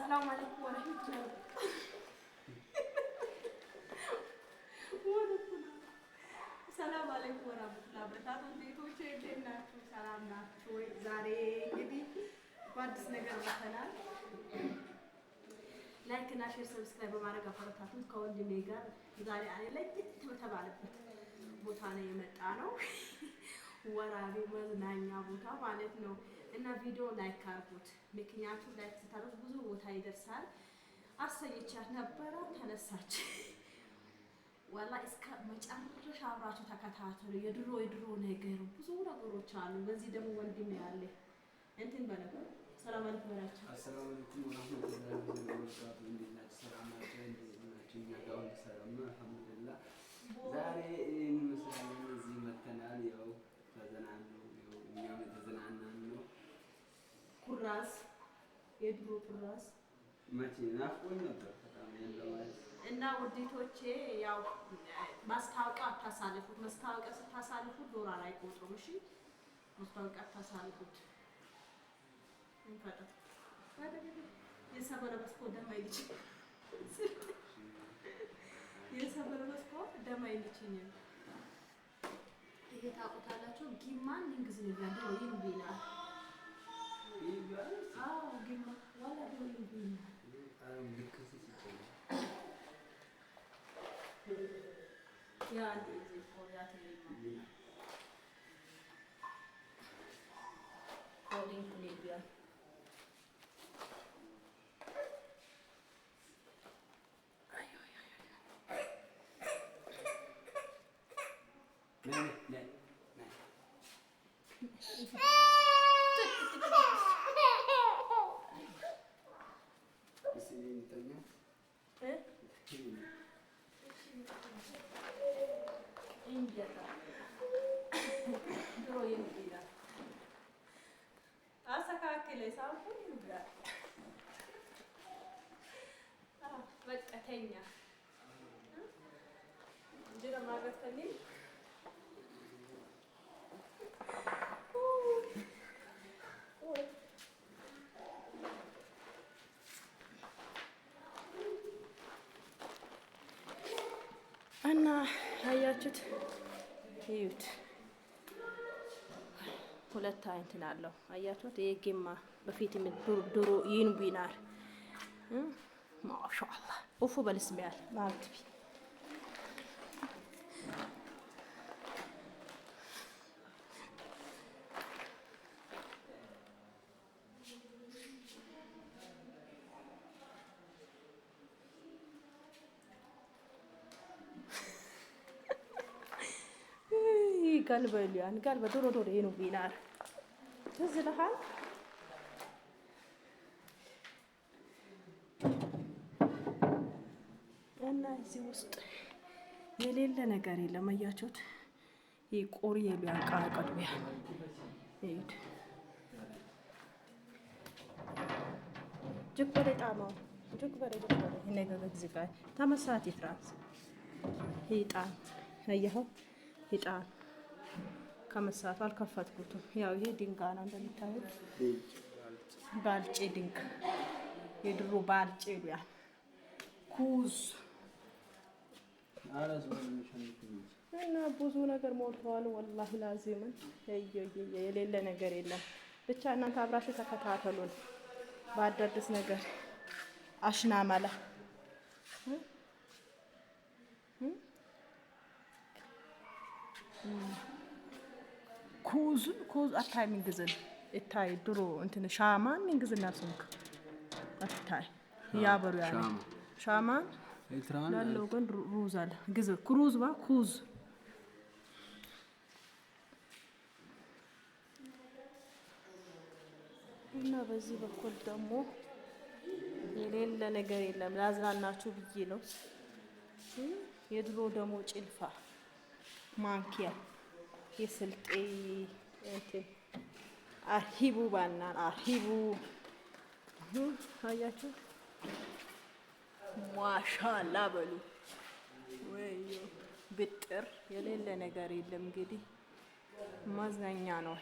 ሰላም አለይኩም ወራህመቱላሂ ሰላም አለይኩም ወራህመቱላሂ ወበረካቱህ። ቤቶቼ እንዴት ናችሁ? ሰላም ናችሁ ወይ? ዛሬ እንግዲህ በአዲስ ነገር መጥተናል። ላይክ እና ሼር ሰብስክራይብ በማድረግ አበረታቱን። ከወንድሜ ጋር ዛሬ ለየት በተባለበት ቦታ ነው የመጣ ነው። ወራቤ መዝናኛ ቦታ ማለት ነው። እና ቪዲዮ ላይክ አድርጉት። ምክንያቱም ላይክ ስታደርጉ ብዙ ቦታ ይደርሳል። አሰየቻት ነበረ ተነሳች። ወላ እስከ መጨረሻ አብራችሁ ተከታተሉ። የድሮ ነገር ብዙ ነገሮች አሉ። በዚህ ደግሞ ወንድሜ ያለ እንትን በለው። ሰላም አለይኩም ወራችሁ። አሰላሙ አለይኩም ወራህመቱላሂ ወበረካቱ። እንዴት ናችሁ? ሰላም ናችሁ? እንዴት ናችሁ? እኛ ጋር ሁሉ ሰላም ነው አልሐምዱሊላህ። ዛሬ እንመስላለን እዚህ መተናል። ያው ተዘናኑ፣ ያው እኛም የተዘናናን ነው። ኩራዝ የድሮ ኩራዝ መቼ ናፍቆኝ ነበር በጣም ያለው ማለት እና ውዴቶቼ ያው ማስታወቂያ አታሳልፉት። ማስታወቂያ ስታሳልፉት ዶላር አይቆጥሩም። እሺ ማስታወቂያ አታሳልፉት። እንፈጠጥ የሰበረ መስኮት ደም አይልች የሰበረ መስኮት ደም አይልችኝ። ይሄ ታውቁታላችሁ። ጊማን እንግዝን ያለው ይንቢና አዎ ጊማ ወላ ደው ይንቢና ያ እንደዚህ ቆያት ነው ኮዲንግ ሊቢያ በቀተኛ እንጀራ ማገት ከሚል እና አያችሁት፣ እዩት። ሁለት እንትን አለው አያችሁት። ይሄ ጌማ በፊት ድሮ ይንቢናል። ማሻአላህ ኡፉ በልስሚያል ማግቢ ይገልበልያን ጋር በዶሮ ይንቢናል። ትዝ ይልሃል? እና እዚህ ውስጥ የሌለ ነገር የለም። አያችሁት? የቆሪ የቢያቃቀዱ ያ እዩት። ጅግ በጣም ነገር እዚህ ጋር ተመሳት ይፍራስ ይጣን አየኸው? ይጣን ከመሳቱ አልከፈትኩትም። ያው ይሄ ድንጋይ ነው እንደምታዩት። ባልጬ ድንጋይ የድሮ ባልጬ ያ ኩዝ እና ብዙ ነገር ሞልተዋል። ወላሂ ላዚምን የሌለ ነገር የለም። ብቻ እናንተ አብራችሁ ተከታተሉን። በአዳዲስ ነገር አሽናመላ ኩዝ አታይ ምንግዝን እታይ ድሮ እንትን ሻማን ምንግዝና ስንክ አታይ ያበሩ ያለ ሻማን ላለው ግን ሩዝ አለ ግዝ ክሩዝ ባ ኩዝ እና በዚህ በኩል ደግሞ የሌለ ነገር የለም። ላዝናናችሁ ብዬ ነው። የድሮ ደግሞ ጭልፋ ማንኪያ የስልጤ እንትን አርሂቡ ባናን አርሂቡ አያችሁ። ማሻአላ በሉ ወይ ብጥር የሌለ ነገር የለም። እንግዲህ ማዝናኛ ነው።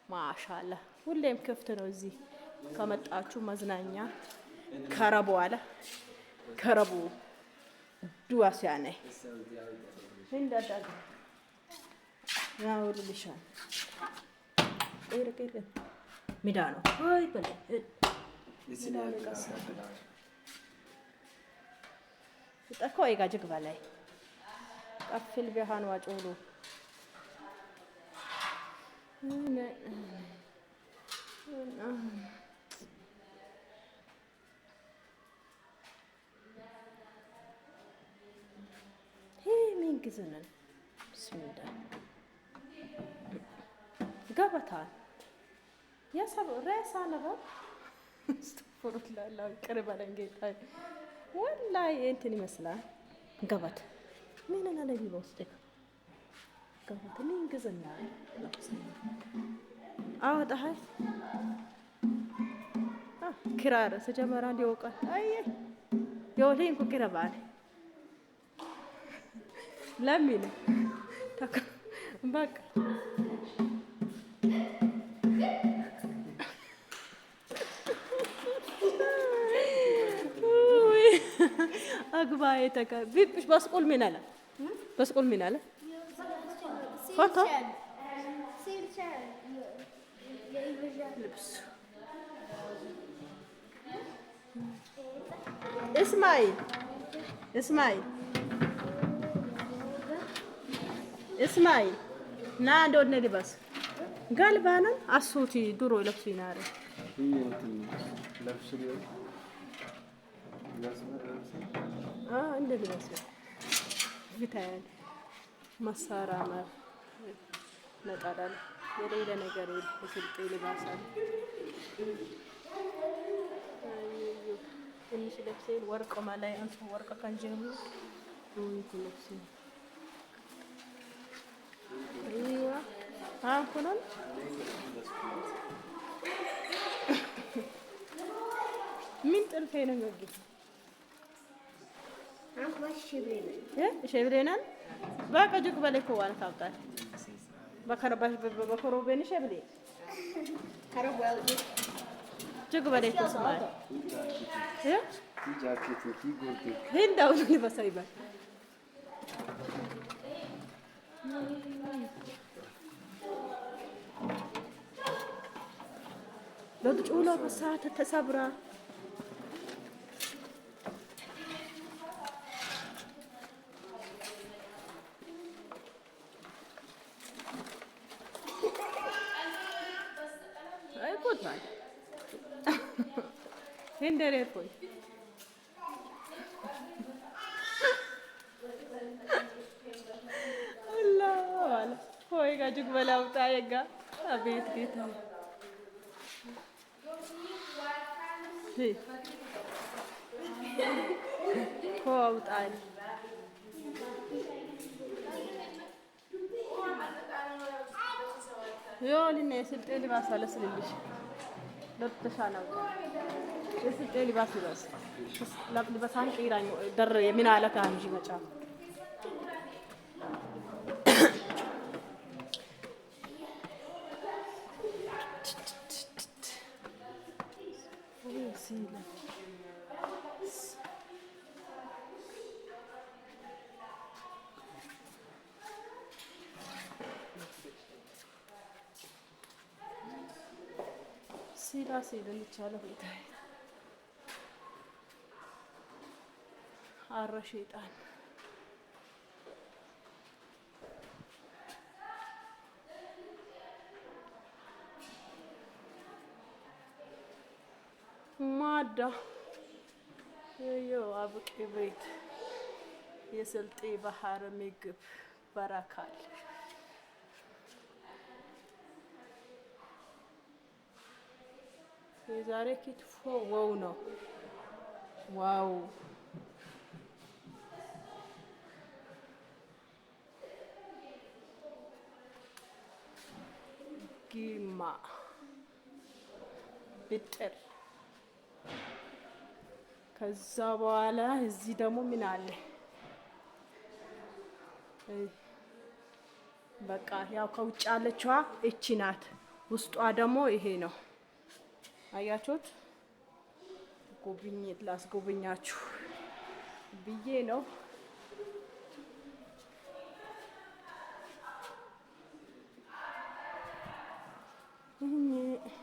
ማሻአላ ሁሌም ክፍት ነው። እዚህ ከመጣችሁ መዝናኛ ከረቡ አለ ከረቡ ዱዋስ ያኔ እንዳዳጋ ያው ልልሻል ኤረቀረ ሚዳ ነው ወይ በለ ጠኮ አይጋጅግ በላይ ቀፍል ቢሃን ዋጮሉ ምን ግዝነን ስሚዳ ገበታል ያሰብ ራሳ ነበር ስትፈሩት ላላ ቅርብ አለንጌታ ወላሂ እንትን ይመስላል ገበት ምን አለ ቢወስድ ገበት ምን ግዝና አወጣህ ክራር ስጀመራ እንዲወቀ አይ የወሌን ኩክረባል ለምን በቃ أقبى يتك بيش بسقول من هلا بسقول من هلا خطأ لبس إسماعيل إسماعيل إسماعيل نادود نلبس قال بانا الصوتي درو لبسي ناري እንደዚህ ነው ቪታል መሳራማ ነጣዳል የሌለ ነገር የስልጤ ልባሳል ትንሽ ልብሴን ወርቅ ማላይ አንተ ወርቅ ካንጀሩ ልብሴ ይዋ አሁንም ምን ጥልፌ ነው የሚወጊ شبرينا باقي جوك بالك هو أنا ثابتة بكرباش بكروبين شبري جوك بالك تسمع يا هين داولني بس أيبا لو تقولوا بس تتصبرا هندري فوي الله والله فوي قاعد بلا وطايقه ابيت كده هي هو وطاي يقول الناس اللي ما سالس ليش لا تشانوا የስልጤ ሊባስ ይባስ ለብሳን ቂራኝ ደር የምን አለካ እንጂ መጫ ሲላ ሲል ይቻላል ይታይ አረ ሸይጣን ማዳ የዮ አብቂ ቤት የስልጤ ባህር ምግብ በረካል የዛሬ ክትፎ ዋው ነው ዋው ጊማ ብጥር ከዛ በኋላ እዚህ ደግሞ ምን አለ በቃ ያው ከውጭ ያለችዋ እቺ ናት ውስጧ ደግሞ ይሄ ነው አያችሁት ጉብኝት ላስጎበኛችሁ ብዬ ነው። ይሄ